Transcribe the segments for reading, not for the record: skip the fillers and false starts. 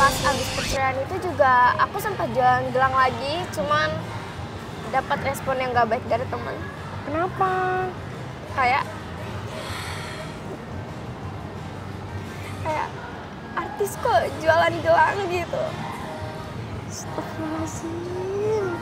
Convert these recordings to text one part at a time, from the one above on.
pas abis perceraian itu juga aku sempat jualan gelang lagi, cuman dapat respon yang gak baik dari teman. Kenapa? Kayak artis kok jualan gelang gitu. Astagfirullahaladzim.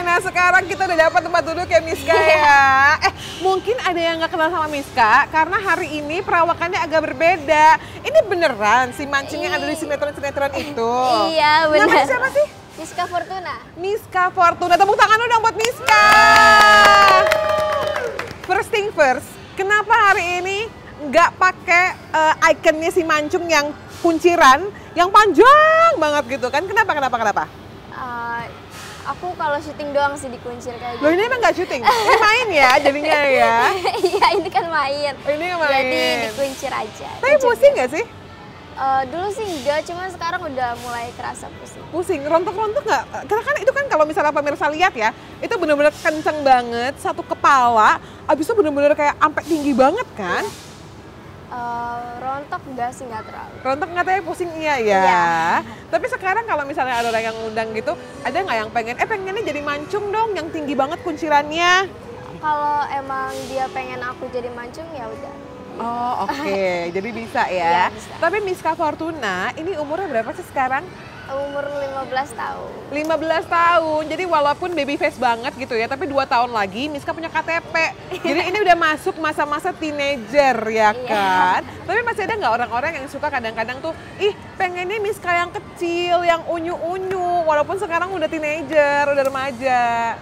Nah sekarang kita udah dapat tempat duduk ya Miska ya. Mungkin ada yang nggak kenal sama Miska karena hari ini perawakannya agak berbeda. Ini beneran si mancing yang ada di sinetron-sinetron itu? Iya bener. Namanya siapa sih? Miska Fortuna. Miska Fortuna. Tepuk tangan lu dong buat Miska. First thing first, kenapa hari ini nggak pakai ikonnya si mancung yang kunciran, yang panjang banget gitu kan? Kenapa? Aku kalau syuting doang sih dikuncir kayak gitu. Loh ini emang nggak syuting? Ini main ya jadinya ya? Iya ini kan main. Oh, ini main. Jadi dikuncir aja. Tapi pusing nggak sih? Dulu sih enggak, cuman sekarang udah mulai kerasa pusing. Pusing, rontok-rontok nggak? Karena kan itu kan kalau misalnya pemirsa lihat ya, itu bener-bener kenceng banget, satu kepala, abis itu bener-bener kayak sampai tinggi banget kan? Rontok enggak sih, nggak terlalu. Rontok nggak, tapi pusing iya ya. Iya. Tapi sekarang kalau misalnya ada orang yang ngundang gitu, ada nggak yang pengennya jadi mancung dong, yang tinggi banget kuncirannya? Kalau emang dia pengen aku jadi mancung ya udah. Oh oke, jadi bisa ya. Iya, bisa. Tapi Miska Fortuna, ini umurnya berapa sih sekarang? Umur 15 tahun. 15 tahun, jadi walaupun baby face banget gitu ya, tapi 2 tahun lagi Miska punya KTP. Jadi ini udah masuk masa-masa teenager ya kan? Tapi masih ada nggak orang-orang yang suka kadang-kadang tuh, ih pengennya Miska yang kecil, yang unyu-unyu, walaupun sekarang udah teenager, udah remaja.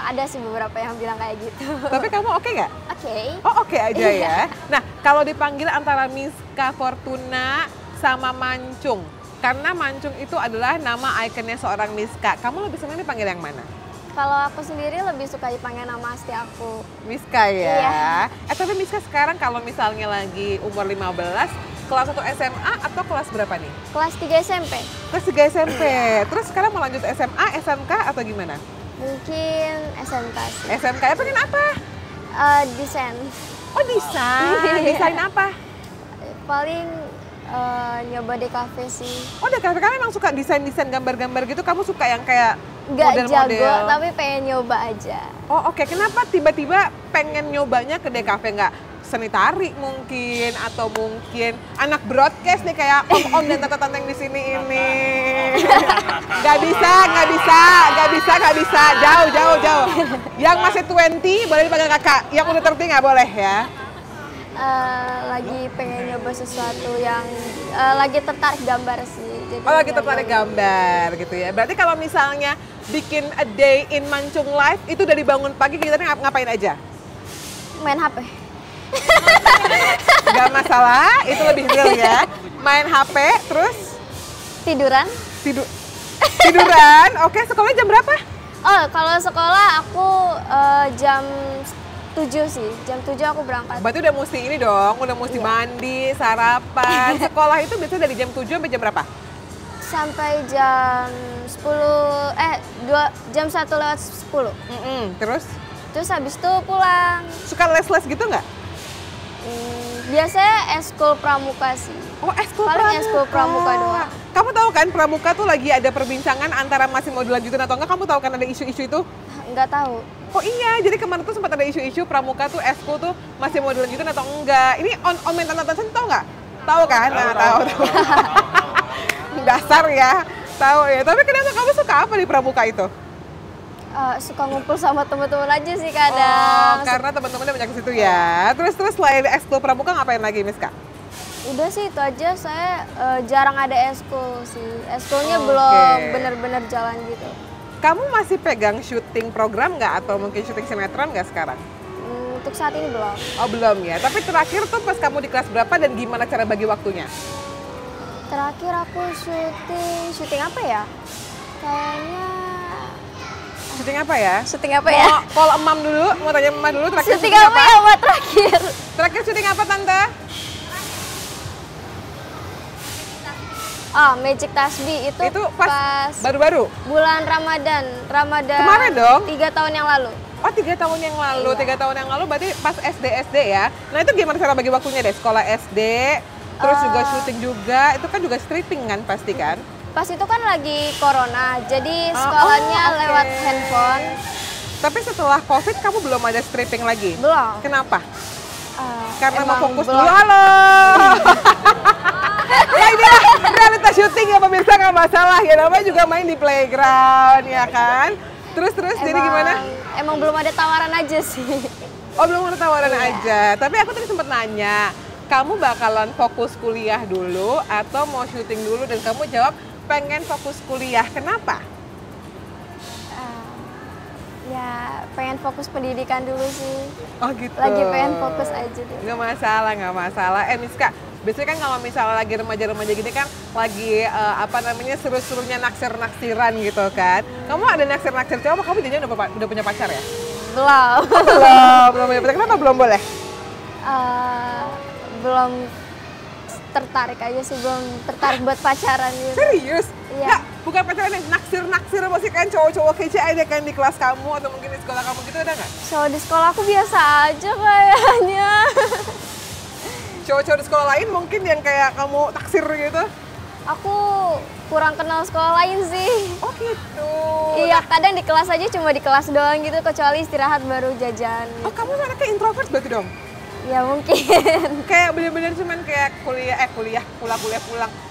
Ada sih beberapa yang bilang kayak gitu. Tapi kamu oke nggak? Oke. Oh oke aja ya. Nah kalau dipanggil antara Miska Fortuna sama Mancung, karena Mancung itu adalah nama ikonnya seorang Miska, kamu lebih senang dipanggil yang mana? Kalau aku sendiri lebih suka dipanggil nama asli aku. Miska ya? Iya. Tapi Miska sekarang kalau misalnya lagi umur 15, kelas 1 SMA atau kelas berapa nih? Kelas 3 SMP. Kelas 3 SMP, terus sekarang mau lanjut SMA, SMK atau gimana? Mungkin SMK sih. SMK ya pengen apa? Desain. Oh desain, desain apa? Paling nyoba di kafe sih. Oh di kafe, kamu emang suka desain-desain gambar-gambar gitu, kamu suka yang kayak Nggak model-model? jago, tapi pengen nyoba aja. Oh oke, kenapa tiba-tiba pengen nyobanya ke DKV? Nggak seni tari mungkin, atau mungkin anak broadcast nih kayak om-om dan tante-tante yang di sini ini. Nggak bisa. Jauh. Yang masih 20 boleh dipanggil kakak, yang udah 30 nggak boleh ya? Lagi pengen nyoba sesuatu yang lagi tertarik gambar sih. Jadi Oh lagi tertarik gambar gitu ya. Berarti kalau misalnya bikin a day in Mancung Live itu dari bangun pagi kita ngapain aja? Main HP. Gak masalah, itu lebih real ya. Main HP, terus Tiduran. tiduran. Oke, sekolah jam berapa? Oh, kalau sekolah aku jam 7 sih. Jam 7 aku berangkat. Berarti udah mesti ini dong, udah mesti mandi, sarapan. Sekolah itu biasanya dari jam 7 sampai jam berapa? Sampai jam 10, jam 1:10. Terus? Terus habis itu pulang. Suka les-les gitu nggak? Biasanya eskul pramuka sih. Oh, eskul Paling pramuka. eskul pramuka doang. Kamu tahu kan pramuka tuh lagi ada perbincangan antara masih mau dilanjutin atau enggak? Kamu tahu kan ada isu-isu itu? Nggak tahu. Oh iya, jadi kemarin tuh sempat ada isu-isu pramuka tuh eskul tuh masih mau dilanjutin atau enggak. Ini on mental attention tahu nggak? Tahu kan? Nah, tahu. Dasar ya, tahu ya. Tapi kenapa kamu suka apa di pramuka itu? Suka ngumpul sama teman-teman aja sih kadang. Oh, karena teman-temannya banyak di situ ya. Terus selain eskul pramuka ngapain lagi, Miska? Udah sih itu aja, saya jarang ada eskul sih. Eskulnya Oke. belum bener-bener jalan gitu. Kamu masih pegang syuting program nggak atau mungkin syuting sinetron nggak sekarang? Untuk saat ini belum. Oh belum ya. Tapi terakhir tuh pas kamu di kelas berapa dan gimana cara bagi waktunya? Terakhir aku syuting apa ya? Kayaknya Syuting apa ya? syuting apa ya? Mau call emam dulu, mau tanya emam dulu terakhir Syuting apa ya Mbak terakhir? Terakhir syuting apa Tante? Oh, Magic Tasbih itu pas baru-baru? bulan Ramadan. Kemarin dong? 3 tahun yang lalu. Oh, 3 tahun yang lalu. Iya. 3 tahun yang lalu berarti pas SD ya. Nah, itu gimana cara bagi waktunya deh? Sekolah SD, terus juga syuting juga. Itu kan juga stripping kan pasti kan? Pas itu kan lagi corona, jadi sekolahnya oke. lewat handphone. Tapi setelah COVID kamu belum ada stripping lagi? Belum. Kenapa? Karena mau Emang fokus belum. dulu. Halo! Ya inilah realitas syuting ya pemirsa, nggak masalah ya. Namanya juga main di playground ya kan? Terus jadi gimana? Emang belum ada tawaran aja sih. Oh, belum ada tawaran Iya. aja. Tapi aku tadi sempat nanya, kamu bakalan fokus kuliah dulu atau mau syuting dulu? Dan kamu jawab pengen fokus kuliah. Kenapa? Ya pengen fokus pendidikan dulu sih. Oh gitu. Lagi pengen fokus aja deh. Nggak masalah. Miska, biasanya kan kalau misalnya lagi remaja-remaja gini kan lagi seru-serunya naksir-naksiran gitu kan. Kamu ada naksir-naksir cowok, kamu jadinya udah punya pacar ya? Belum. Belum punya pacar. Kenapa belum boleh? Belum tertarik aja sih, belum tertarik buat pacaran gitu. Serius? Iya. Nggak, bukan pacaran, naksir-naksir masih kan cowok-cowok kece ada kan di kelas kamu atau mungkin di sekolah kamu gitu, ada nggak? So di sekolah aku biasa aja kayaknya. Cowok-cowok di sekolah lain mungkin yang kayak kamu taksir gitu? Aku kurang kenal sekolah lain sih. Oh gitu. Iya, kadang di kelas aja cuma di kelas doang gitu, kecuali istirahat baru jajan. Oh, kamu anaknya introvert berarti dong? Ya mungkin. Kayak bener-bener cuman kayak kuliah pulang,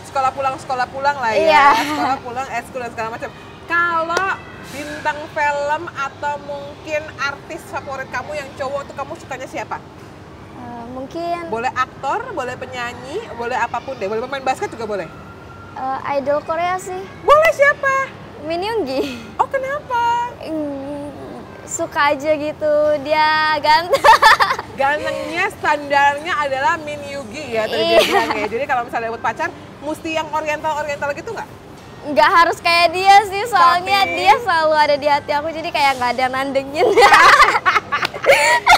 sekolah pulang lah ya. Iya. Sekolah pulang, eskul dan segala macam. Kalau bintang film atau mungkin artis favorit kamu yang cowok tuh kamu sukanya siapa? Mungkin Boleh aktor, boleh penyanyi, boleh apapun deh. Boleh pemain basket juga boleh. idol Korea sih, Boleh siapa? Min Yoongi. Oh, kenapa? Suka aja gitu, dia ganteng. Gantengnya standarnya adalah Min Yoongi ya tadi dia bilang ya. Jadi kalau misalnya buat pacar, mesti yang oriental gitu nggak? Nggak harus kayak dia sih, soalnya Tapi- dia selalu ada di hati aku, jadi kayak nggak ada nandengin.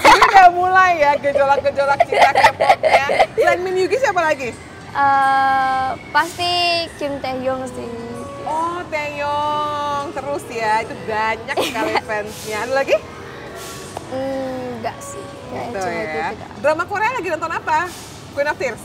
Jadi udah mulai ya gejolak-gejolak cinta K-popnya. Selain Min Yoongi siapa lagi? Pasti Kim Taehyung sih. Oh, Taeyong terus ya, itu banyak sekali fansnya. Ada lagi? Enggak sih, kayak Tuh cuma ya. itu juga. Drama Korea lagi nonton apa? Queen of Tears?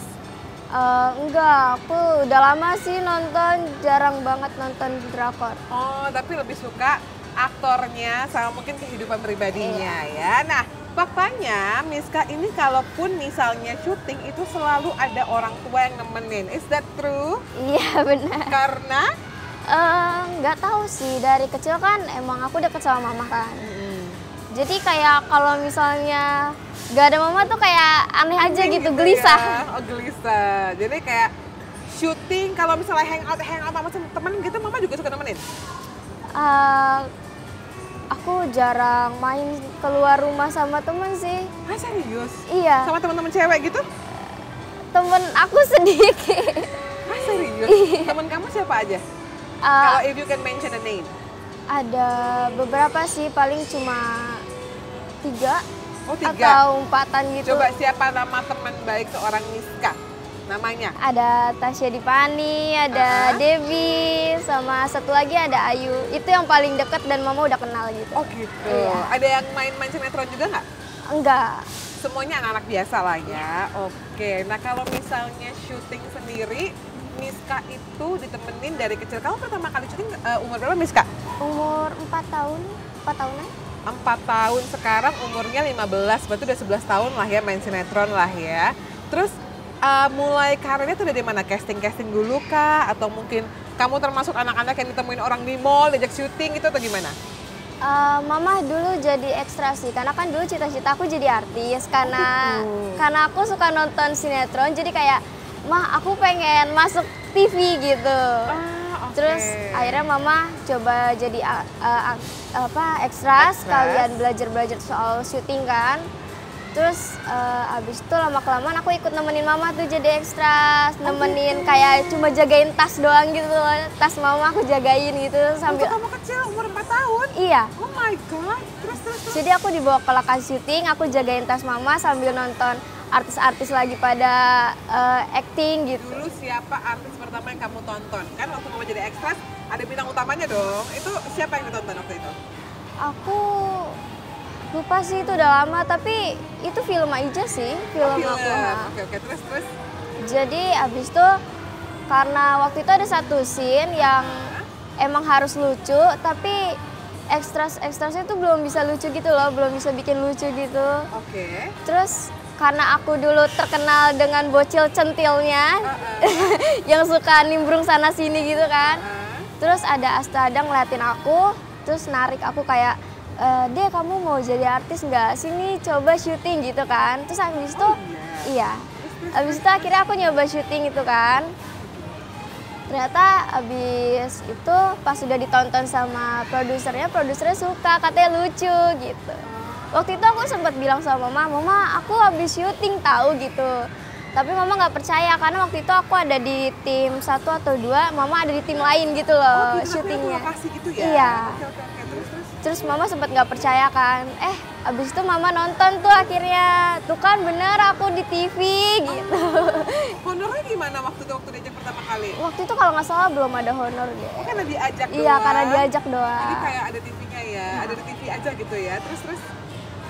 Enggak, aku udah lama sih nonton, jarang banget nonton drakor. Oh, tapi lebih suka aktornya sama mungkin kehidupan pribadinya ya. Nah, faktanya Miska ini kalaupun misalnya syuting itu selalu ada orang tua yang nemenin. Is that true? Iya benar. Karena Nggak tahu sih, dari kecil kan emang aku deket sama mama kan. Jadi kayak kalau misalnya nggak ada mama tuh kayak aneh aja gitu, gelisah. Ya. Oh, gelisah. Jadi kayak syuting kalau misalnya hangout sama temen gitu, mama juga suka nemenin. Aku jarang main keluar rumah sama temen sih. Ah, serius? Iya, Sama teman-teman cewek gitu? temen aku sedikit. Ah, serius? Temen kamu siapa aja? Uh, Kalau if you can mention a name. ada beberapa sih, paling cuma 3 Oh, 3. atau 4-an gitu. Coba siapa nama teman baik seorang Miska? Namanya? Ada Tasya Dipani, ada Devi, sama satu lagi ada Ayu. Itu yang paling deket dan mama udah kenal gitu. Oh gitu. Iya. Ada yang main sinetron juga nggak? Enggak. Semuanya anak-anak biasa lah ya. Oke. Nah kalau misalnya syuting sendiri, Miska itu ditemenin dari kecil. Kamu pertama kali syuting umur berapa Miska? Umur 4 tahun, 4 tahunan. 4 tahun, sekarang umurnya 15, berarti udah 11 tahun lah ya main sinetron lah ya. Terus mulai karirnya tuh dari mana? Casting dulu kah? Atau mungkin kamu termasuk anak-anak yang ditemuin orang di mall, diajak syuting gitu atau gimana? Mama dulu jadi ekstra sih, karena kan dulu cita-cita aku jadi artis. Karena aku suka nonton sinetron, jadi kayak, "Mah, aku pengen masuk TV gitu." Okay. Terus akhirnya mama coba jadi ekstra, sekalian belajar soal syuting kan. Terus abis itu lama-kelamaan aku ikut nemenin mama tuh jadi ekstra, nemenin kayak cuma jagain tas doang gitu. Tas mama aku jagain gitu sambil. Waktu kamu kecil umur 4 tahun? Iya. Oh my god. Terus. Jadi aku dibawa ke lokasi syuting, aku jagain tas mama sambil nonton artis-artis lagi pada acting gitu. Dulu siapa artis pertama yang kamu tonton? Kan waktu kamu jadi ekstras ada bintang utamanya dong. Itu siapa yang ditonton waktu itu? Aku lupa sih, itu udah lama, tapi itu film aja sih, film Oh, aku. Nah. Oke, terus. Jadi abis itu karena waktu itu ada satu scene yang emang harus lucu, tapi ekstras-ekstrasnya tuh belum bisa lucu gitu loh, belum bisa bikin lucu gitu. Oke. Terus karena aku dulu terkenal dengan bocil centilnya, yang suka nimbrung sana sini gitu kan. Terus ada Astada ngeliatin aku, terus narik aku kayak, Deh kamu mau jadi artis nggak? Sini coba syuting gitu kan. Terus habis itu, iya. Habis itu akhirnya aku nyoba syuting itu kan. Ternyata abis itu pas sudah ditonton sama produsernya suka, katanya lucu gitu. Waktu itu aku sempat bilang sama Mama aku habis syuting tahu gitu. Tapi Mama nggak percaya karena waktu itu aku ada di tim 1 atau 2, Mama ada di tim lain gitu loh syutingnya. Gitu ya? Iya. Oke. Terus Mama sempat nggak percaya kan. Abis itu Mama nonton tuh akhirnya. Tuh kan bener aku di TV gitu. Honornya gimana waktu diajak pertama kali? Waktu itu kalau nggak salah belum ada honor deh. Oh, karena diajak doang? Iya, karena diajak doang. Jadi kayak ada TV-nya ya, ada di TV aja gitu ya.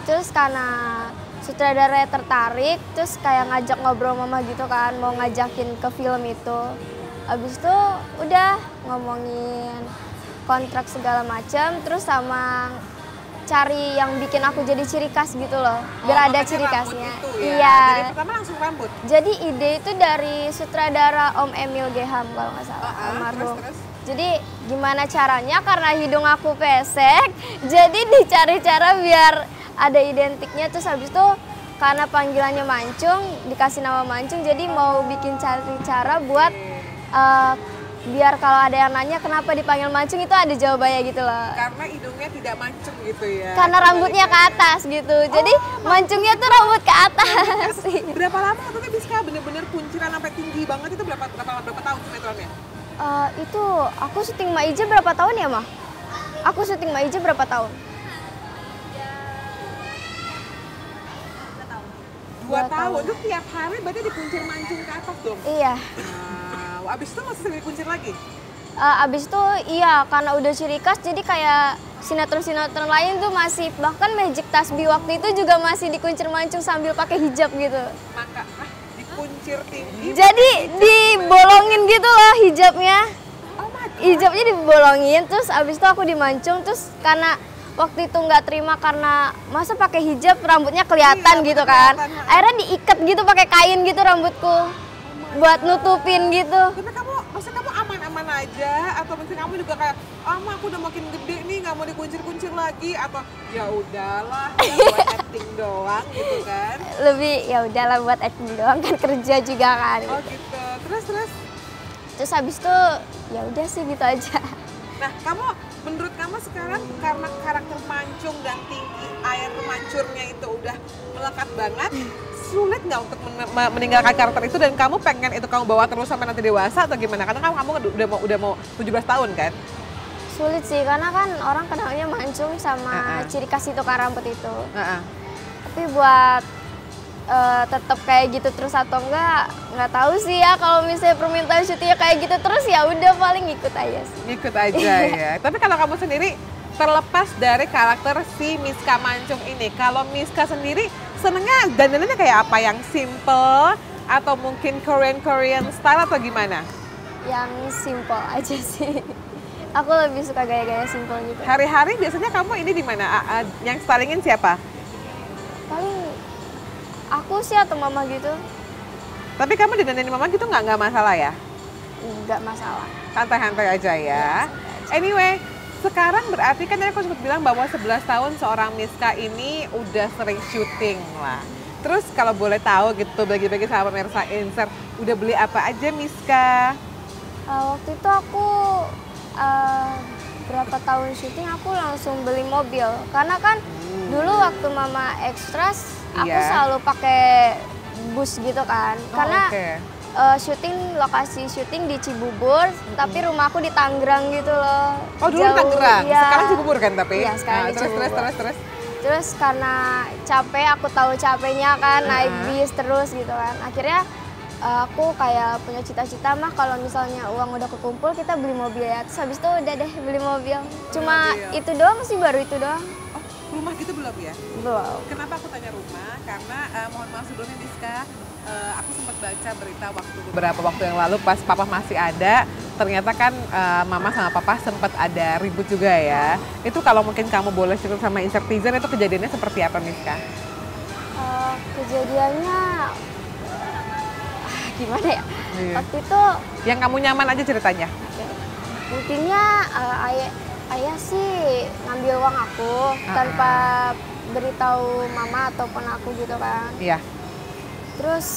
Terus karena sutradara tertarik, terus kayak ngajak ngobrol Mama gitu kan, mau ngajakin ke film itu. Abis itu udah ngomongin kontrak segala macam, terus sama cari yang bikin aku jadi ciri khas gitu loh, biar ada ciri khasnya. Ya? Iya. Jadi pertama langsung rambut? Jadi ide itu dari sutradara Om Emil Geham kalau nggak salah, almarhum. Terus? Jadi gimana caranya, karena hidung aku pesek, jadi dicari cara biar ada identiknya. Terus habis itu karena panggilannya Mancung, dikasih nama Mancung, jadi mau bikin cari cara buat biar kalau ada yang nanya kenapa dipanggil Mancung itu ada jawabannya gitu loh. Karena hidungnya tidak mancung gitu ya? Karena rambutnya ke atas gitu, jadi mancungnya tuh rambut ke atas. Berapa lama waktu itu Miska bener-bener kunciran sampai tinggi banget itu berapa tahun sinetronnya? Itu aku syuting Maija berapa tahun ya, Mah? Aku syuting Maija berapa tahun? 2 tahun. Itu tiap hari berarti dikuncir mancung ke atas dong? Iya. Abis itu masih sering dikuncir lagi? Abis itu iya, karena udah ciri khas jadi kayak sinetron-sinetron lain tuh masih, bahkan Magic Tasbih waktu itu juga masih dikuncir mancung sambil pakai hijab gitu. Maka dikuncir tinggi? Jadi dibolongin gitu loh hijabnya. Hijabnya dibolongin, terus abis itu aku dimancung, terus karena waktu itu nggak terima karena masa pakai hijab rambutnya kelihatan gitu kan. Akhirnya diikat gitu pakai kain gitu rambutku. Buat nutupin gitu. Tapi maksudnya kamu aman-aman aja atau mungkin kamu juga kayak, Ma aku udah makin gede nih nggak mau dikuncir-kuncir lagi, atau ya udahlah buat acting doang gitu kan? Lebih ya udahlah buat acting doang kan, kerja juga kan. Oh gitu. Terus habis itu ya udah sih gitu aja. Nah, menurut kamu sekarang karena karakter Mancung dan tinggi air mancurnya itu udah melekat banget, sulit nggak untuk meninggalkan karakter itu dan kamu pengen itu kamu bawa terus sampai nanti dewasa atau gimana? Karena kamu udah mau 17 tahun kan? Sulit sih, karena kan orang kenalnya Mancung sama ciri khas itu kan rambut itu. Tapi buat tetap kayak gitu terus atau nggak tahu sih ya. Kalau misalnya permintaan syutingnya kayak gitu terus ya udah paling ikut aja sih. Ikut aja ya. Tapi kalau kamu sendiri terlepas dari karakter si Miska Mancung ini, kalau Miska sendiri senengnya dandanannya kayak apa? Yang simple atau mungkin Korean style atau gimana? Yang simple aja sih. Aku lebih suka gaya-gaya simple gitu. Hari-hari biasanya kamu ini di mana? Yang stylingin siapa? Paling aku sih atau Mama gitu. Tapi kamu didandanin Mama gitu nggak masalah ya? Nggak masalah. Santai-santai aja ya. Anyway, sekarang berarti kan tadi aku sempat bilang bahwa 11 tahun seorang Miska ini udah sering syuting lah. Terus kalau boleh tahu gitu bagi-bagi sama pemirsa Insert, udah beli apa aja Miska? Waktu itu aku berapa tahun syuting aku langsung beli mobil. Karena kan dulu waktu Mama ekstras aku selalu pakai bus gitu kan. Karena lokasi syuting di Cibubur, tapi rumah aku di Tangerang gitu loh. Oh dulu di Tangerang, ya. Sekarang Cibubur kan tapi? Iya sekarang di Cibubur. Terus. Terus karena capek, aku tahu capeknya kan naik bis terus gitu kan. Akhirnya aku kayak punya cita-cita mah kalau misalnya uang udah kekumpul kita beli mobil ya. Terus habis itu udah deh beli mobil. Cuma itu doang sih, baru itu doang. Oh, rumah gitu belum ya? Belum. Kenapa aku tanya rumah? Karena mohon maaf sebelumnya Miska, aku sempat baca berita beberapa waktu yang lalu pas papa masih ada, ternyata kan mama sama papa sempat ada ribut juga ya. Itu kalau mungkin kamu boleh cerita sama Insertizen, itu kejadiannya seperti apa Miska? Kejadiannya gimana ya? Iya. Waktu itu Yang kamu nyaman aja ceritanya. intinya ayah sih ngambil uang aku tanpa beritahu mama ataupun aku gitu kan. Iya. Terus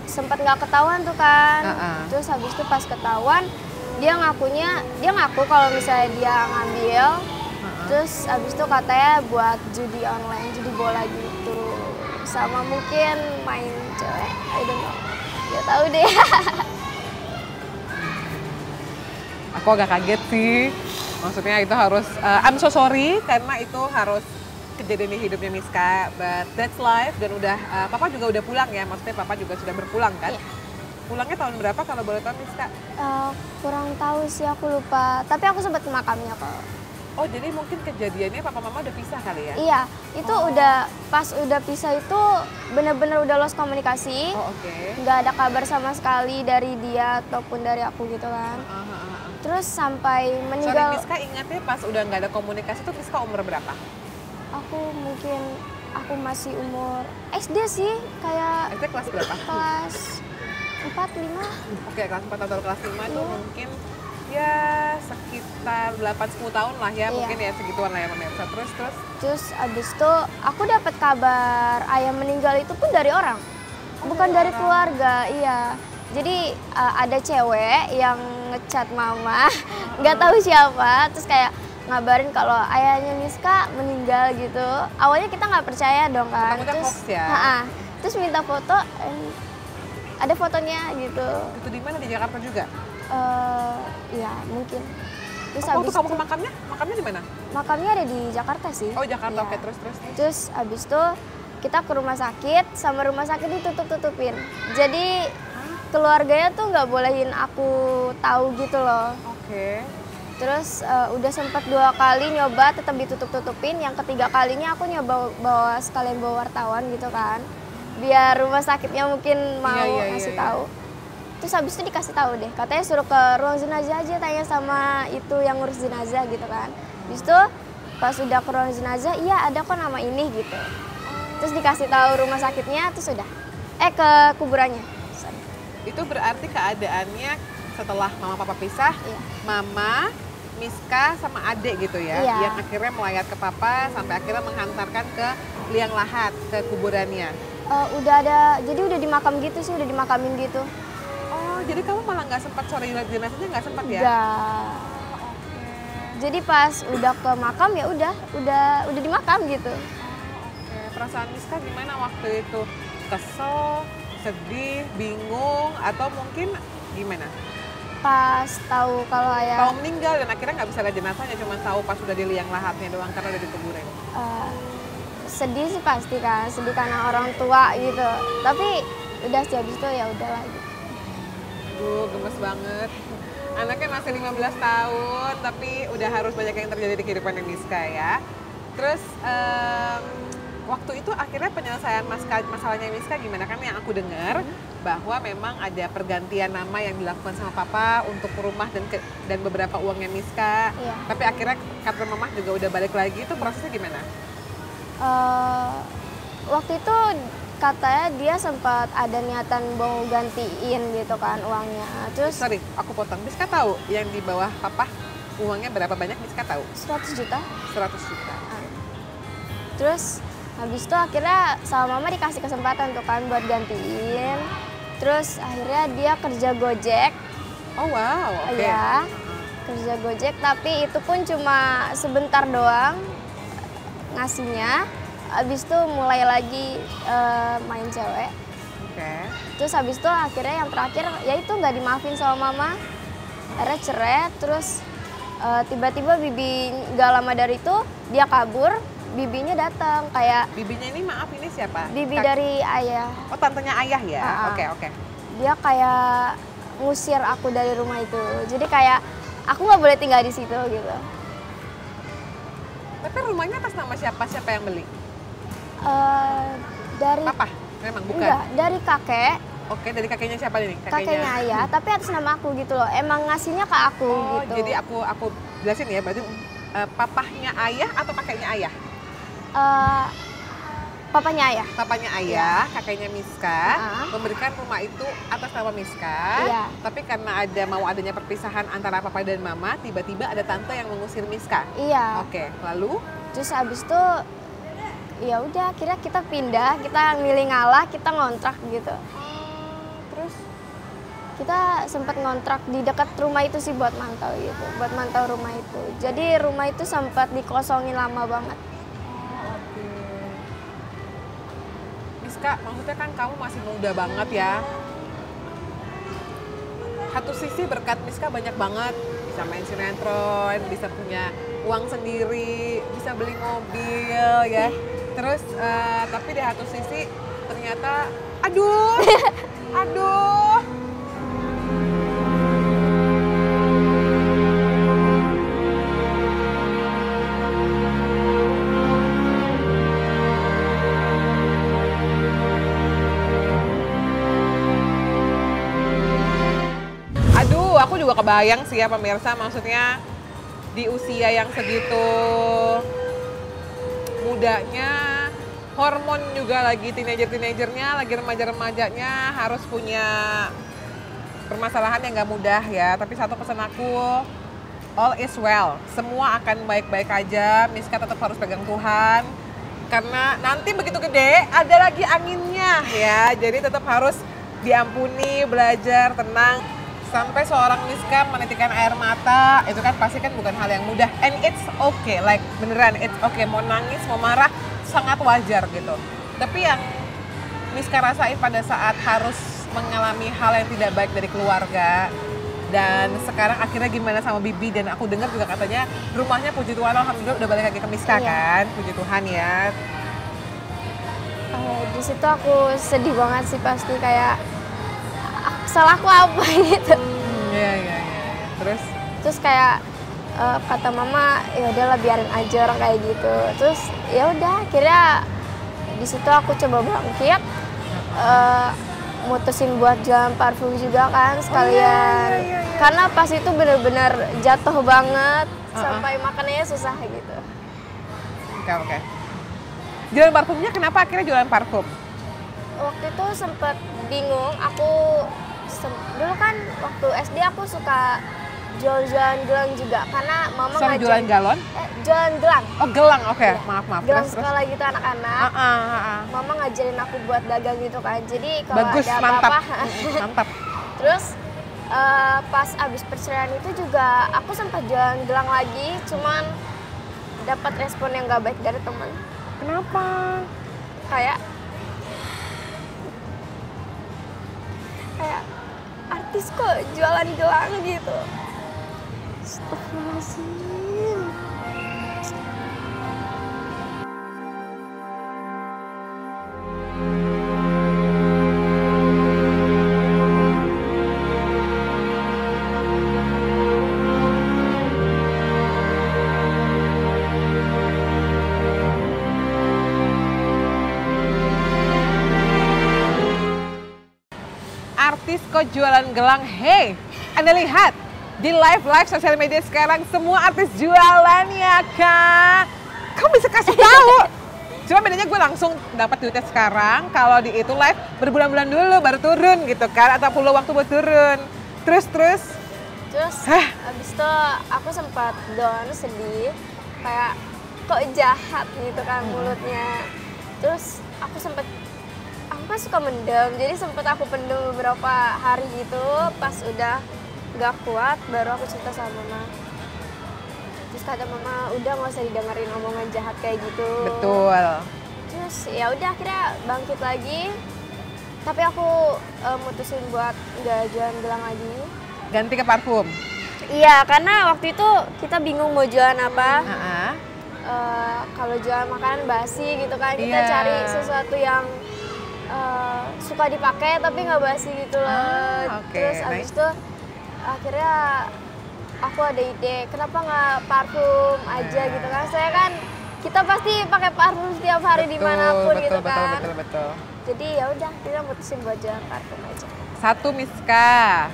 sempat nggak ketahuan tuh kan. Terus habis itu pas ketahuan dia ngaku kalau misalnya dia ngambil. Terus habis itu katanya buat judi online, judi bola gitu. Sama mungkin main cewek, I don't know. Gak tahu deh. Aku agak kaget sih. Maksudnya itu harus, I'm so sorry karena itu harus kejadian di hidupnya Miska, but that's life. Dan udah, papa juga udah pulang ya, maksudnya papa juga sudah berpulang kan? Iya. Pulangnya tahun berapa kalau boleh tahu Miska? Kurang tahu sih, aku lupa. Tapi aku sempat ke makamnya kok. Oh jadi mungkin kejadiannya papa mama udah pisah kali ya? Iya, itu pas udah pisah itu bener-bener udah lost komunikasi. Oh oke. Nggak ada kabar sama sekali dari dia ataupun dari aku gitu kan. Terus sampai meninggal. Sorry Miska, ingatnya pas udah nggak ada komunikasi tuh Miska umur berapa? Aku masih umur SD sih, kayak SD kelas berapa? kelas 4, 5. Oke, kelas 4 atau kelas 5 tuh mungkin ya sekitar 8-10 tahun lah ya, mungkin ya segituan lah ya pemirsa. Terus abis itu aku dapat kabar ayah meninggal itu pun dari orang, bukan dari keluarga. Iya, jadi ada cewek yang ngechat mama, nggak tahu siapa, terus kayak ngabarin kalau ayahnya Miska meninggal gitu. Awalnya kita nggak percaya dong kan. Terus hoax ya? Terus minta foto, ada fotonya gitu. Itu di mana, di Jakarta juga? Ya mungkin. Terus waktu kamu ke makamnya? Makamnya di mana? Makamnya ada di Jakarta sih. Oh Jakarta, ya. oke, terus. Terus abis itu kita ke rumah sakit, sama rumah sakit ditutup-tutupin. Jadi keluarganya tuh nggak bolehin aku tahu gitu loh. Oke. Terus udah sempat 2 kali nyoba tetap ditutup-tutupin. Yang ketiga kalinya aku nyoba sekalian bawa wartawan gitu kan. Biar rumah sakitnya mungkin mau ngasih tahu. Terus habis itu dikasih tahu deh, katanya suruh ke ruang jenazah aja, tanya sama itu yang ngurus jenazah gitu kan. Habis itu pas udah ke ruang jenazah, iya ada kok nama ini gitu. Terus dikasih tahu rumah sakitnya, terus udah ke kuburannya. Sorry. Itu berarti keadaannya setelah mama papa pisah, mama, Miska sama adik gitu ya, yang akhirnya melayat ke papa sampai akhirnya menghantarkan ke liang lahat, ke kuburannya. Udah ada, jadi udah dimakam gitu sih, udah dimakamin gitu. Oh, jadi kamu malah nggak sempat sore jenazahnya, nggak sempat ya? Nggak. Jadi pas udah ke makam ya udah dimakam gitu. Oke. Perasaan Miska gimana waktu itu? Kesel, sedih, bingung, atau mungkin gimana? Pas tahu kalau ayah tahu meninggal dan akhirnya nggak bisa lihat jenazahnya, cuma tahu pas udah di liang lahatnya doang karena udah dikuburin. Sedih sih pasti kan, sedih karena orang tua gitu. Tapi udah sih habis itu ya udahlah gitu. Aduh, gemes banget. Anaknya masih 15 tahun, tapi udah harus banyak yang terjadi di kehidupan Miska ya. Terus waktu itu akhirnya penyelesaian masalahnya Miska gimana? Kan yang aku dengar bahwa memang ada pergantian nama yang dilakukan sama papa untuk rumah dan beberapa uangnya Miska. Iya. Tapi akhirnya kata mama juga udah balik lagi, itu prosesnya gimana? Waktu itu katanya dia sempat ada niatan mau gantiin gitu kan uangnya. Terus sorry, aku potong. Miska tahu yang di bawah papa uangnya berapa banyak? Miska tahu? 100 juta. 100 juta. Terus habis itu akhirnya sama mama dikasih kesempatan tuh kan buat gantiin. Terus akhirnya dia kerja Gojek. Oh wow, oke. Iya, kerja Gojek tapi itu pun cuma sebentar doang ngasihnya. Habis itu mulai lagi main cewek. Oke. Terus habis itu akhirnya yang terakhir ya itu nggak dimaafin sama mama. Akhirnya cerai. Terus tiba-tiba bibi nggak lama dari itu dia kabur bibinya datang kayak Bibinya ini maaf ini siapa? bibi dari ayah. Oh tantenya ayah ya? Oke. Dia kayak ngusir aku dari rumah itu. Jadi kayak aku nggak boleh tinggal di situ gitu. Tapi rumahnya atas nama siapa? Siapa yang beli? Dari Papa? Memang bukan? enggak, dari kakek. Oke, dari kakeknya siapa nih? Kakeknya ayah, tapi atas nama aku gitu loh. Emang ngasihnya ke aku Oh, gitu. jadi aku jelasin ya, berarti papahnya ayah atau kakeknya ayah? Eh, papanya ayah. Papanya ayah, kakeknya Miska, memberikan rumah itu atas nama Miska. Iya. Tapi karena adanya perpisahan antara papa dan mama, tiba-tiba ada tante yang mengusir Miska. Iya. Oke, lalu? Terus abis itu ya udah akhirnya kita pindah, kita milih ngalah, kita ngontrak gitu. Terus? Kita sempat ngontrak di dekat rumah itu sih buat mantau gitu, buat mantau rumah itu. Jadi rumah itu sempat dikosongin lama banget. Oke. Miska, maksudnya kan kamu masih muda banget ya. Satu sisi berkat Miska banyak banget, bisa main sinetron, bisa punya uang sendiri, bisa beli mobil ya. Terus tapi di satu sisi ternyata aduh. Aduh, aku juga kebayang sih ya pemirsa, maksudnya di usia yang segitu mudanya, hormon juga lagi teenager-teenagernya, lagi remaja-remajanya harus punya permasalahan yang nggak mudah ya. Tapi satu pesan aku, all is well. Semua akan baik-baik aja. Miska tetap harus pegang Tuhan. Karena nanti begitu gede, ada lagi anginnya ya. Jadi tetap harus diampuni, belajar, tenang. Sampai seorang Miska menitikan air mata, itu kan pasti kan bukan hal yang mudah. And it's okay, like beneran it's okay. Mau nangis, mau marah, sangat wajar gitu. Tapi yang Miska rasain pada saat harus mengalami hal yang tidak baik dari keluarga, dan sekarang akhirnya gimana sama Bibi, dan aku dengar juga katanya rumahnya puji Tuhan alhamdulillah udah balik lagi ke Miska kan, puji Tuhan ya. Di situ aku sedih banget sih pasti kayak salahku apa gitu. Iya. Terus kayak kata mama ya udahlah biarin aja orang kayak gitu. Terus ya udah akhirnya di situ aku coba bangkit, mutusin buat jualan parfum juga kan sekalian. Iya. Karena pas itu bener-bener jatuh banget sampai makannya susah gitu. Oke. Jualan parfumnya kenapa akhirnya jualan parfum? Waktu itu sempet bingung, dulu kan waktu SD aku suka jualan gelang juga karena mama Sorry, jualan galon? Jualan gelang. Oh gelang, oke. Ya. Maaf. Gelang Terus. sekolah gitu anak-anak. Mama ngajarin aku buat dagang gitu kan. Jadi kalau Bagus, ada mantap. apa-apa. Mantap. Terus pas abis perceraian itu juga aku sempat jualan gelang lagi, cuman dapat respon yang gak baik dari teman. Kenapa? Kayak artis kok jualan gelang gitu. Astagfirullahaladzim. Artis kok jualan gelang? Hey, Anda lihat di live sosial media sekarang semua artis jualan ya kak. Kamu bisa kasih tahu? Cuma bedanya gue langsung dapat duitnya sekarang. Kalau di itu live berbulan-bulan dulu baru turun gitu kan, atau perlu waktu buat turun. Terus Abis itu aku sempat down, sedih, kayak kok jahat gitu kan mulutnya. Terus aku kan suka mendem, jadi sempat aku pendem beberapa hari gitu. Pas udah gak kuat, baru aku cerita sama mama. Terus kata mama, udah nggak usah didengerin omongan jahat kayak gitu. Betul. Terus ya udah akhirnya bangkit lagi. Tapi aku mutusin buat nggak jualan gelang lagi. Ganti ke parfum? Iya, karena waktu itu kita bingung mau jualan apa. Kalau kalau jual makanan basi gitu kan, kita Iya. cari sesuatu yang suka dipakai tapi nggak basi gitu loh. Oke, Terus abis nice. itu akhirnya aku ada ide, kenapa nggak parfum aja Nah. gitu kan? Saya kan kita pasti pakai parfum setiap hari dimanapun gitu kan. Betul. Jadi ya udah kita mutusin buat jualan parfum aja. Satu Miska,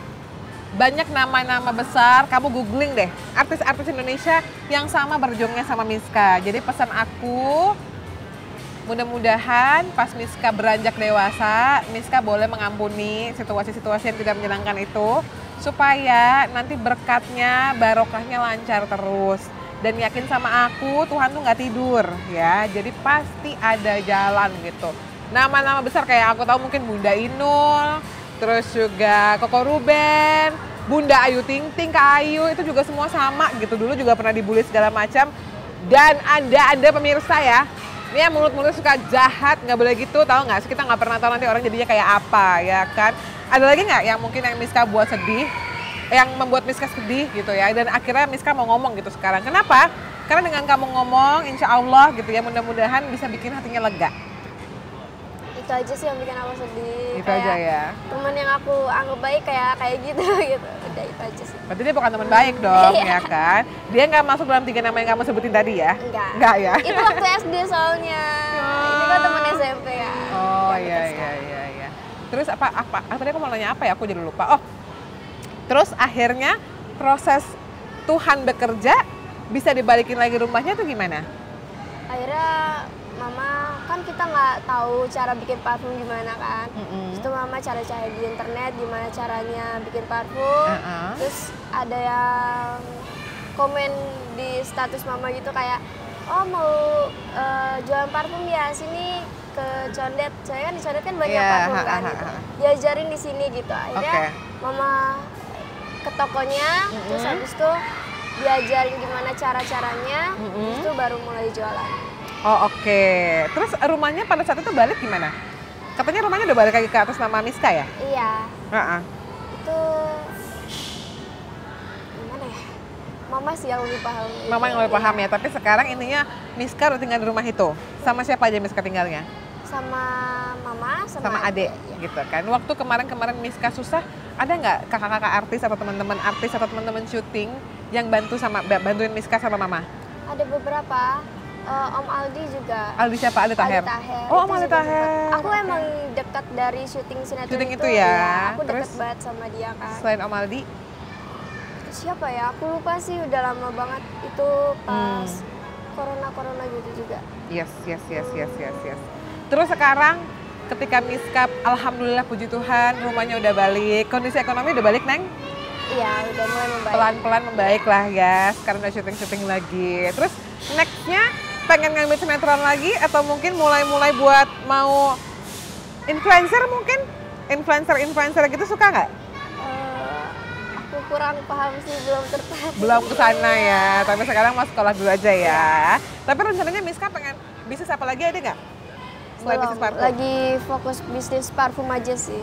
banyak nama-nama besar, kamu googling deh artis-artis Indonesia yang sama berjuangnya sama Miska. Jadi pesan aku, mudah-mudahan pas Miska beranjak dewasa, Miska boleh mengampuni situasi-situasi yang tidak menyenangkan itu, supaya nanti berkatnya, barokahnya lancar terus. Dan yakin sama aku, Tuhan tuh nggak tidur ya, jadi pasti ada jalan gitu. Nama-nama besar kayak aku tahu mungkin Bunda Inul, terus juga Koko Ruben, Bunda Ayu Ting Ting, Kak Ayu, itu juga semua sama gitu. Dulu juga pernah dibully segala macam. Dan Anda pemirsa ya, ini yang mulut-mulut suka jahat, nggak boleh gitu, tahu nggak? Kita nggak pernah tahu nanti orang jadinya kayak apa, ya kan? Ada lagi nggak yang mungkin yang Miska buat sedih, yang membuat Miska sedih gitu ya? Dan akhirnya Miska mau ngomong gitu sekarang. Kenapa? Karena dengan kamu ngomong, insya Allah gitu ya, mudah-mudahan bisa bikin hatinya lega. Itu aja sih yang bikin aku sedih. Itu aja ya. Temen yang aku anggap baik kayak gitu gitu. Udah itu aja sih. Berarti dia bukan teman baik dong, Iya. ya kan? Dia nggak masuk dalam 3 nama yang kamu sebutin tadi ya? Enggak. Nggak ya? Itu waktu SD soalnya. Ini kan temen SMP ya. Oh Yang iya deket iya sekarang. iya. Terus apa? Tadi aku mau nanya apa ya? Aku jadi lupa. Oh, terus akhirnya proses Tuhan bekerja bisa dibalikin lagi rumahnya tuh gimana? Akhirnya mama kan kita nggak tahu cara bikin parfum gimana kan. Mm-mm. Terus itu mama cari-cari di internet gimana caranya bikin parfum. Uh-uh. Terus ada yang komen di status mama gitu kayak, oh mau jualan parfum ya, sini ke Condet. Saya kan di Condet kan banyak Iya, parfum kan gitu. Diajarin di sini gitu. Akhirnya Oke. mama ke tokonya, terus habis itu diajarin gimana cara-caranya, terus itu baru mulai jualan. Oh oke. Terus rumahnya pada saat itu balik gimana? Katanya rumahnya udah balik lagi ke atas nama Miska ya? Iya, Heeh. itu gimana ya? Mama sih yang lebih paham. Mama yang lebih paham ya, tapi sekarang intinya Miska udah tinggal di rumah itu. Sama siapa aja Miska tinggalnya? Sama mama, Sama adik iya. gitu kan. Waktu kemarin Miska susah, ada nggak kakak-kakak artis atau teman-teman artis atau teman-teman syuting yang bantuin Miska sama mama? Ada beberapa. Om Aldi juga. Aldi siapa? Aldi Taher? Itu Oh, Om Aldi juga Taher. sempet. Aku Oke. emang dekat dari syuting sinetron Syuting itu ya. Aku dekat Terus? banget sama dia kan. Selain Om Aldi? Siapa ya? Aku lupa sih, udah lama banget. Itu pas corona gitu juga. Yes. Terus sekarang ketika Miska, alhamdulillah puji Tuhan, rumahnya udah balik, kondisi ekonomi udah balik, Neng? Iya, udah mulai membaik. Pelan-pelan membaik lah ya, sekarang udah syuting-syuting lagi. Terus next-nya pengen ngambil sinetron lagi atau mungkin mulai-mulai buat mau influencer mungkin? Influencer gitu suka nggak? Aku kurang paham sih, belum tertarik. Belum ke sana ya, tapi sekarang mau sekolah dulu aja ya. Tapi rencananya Miska pengen bisnis apa lagi ada nggak? Selain Belum, bisnis parfum? lagi fokus bisnis parfum aja sih.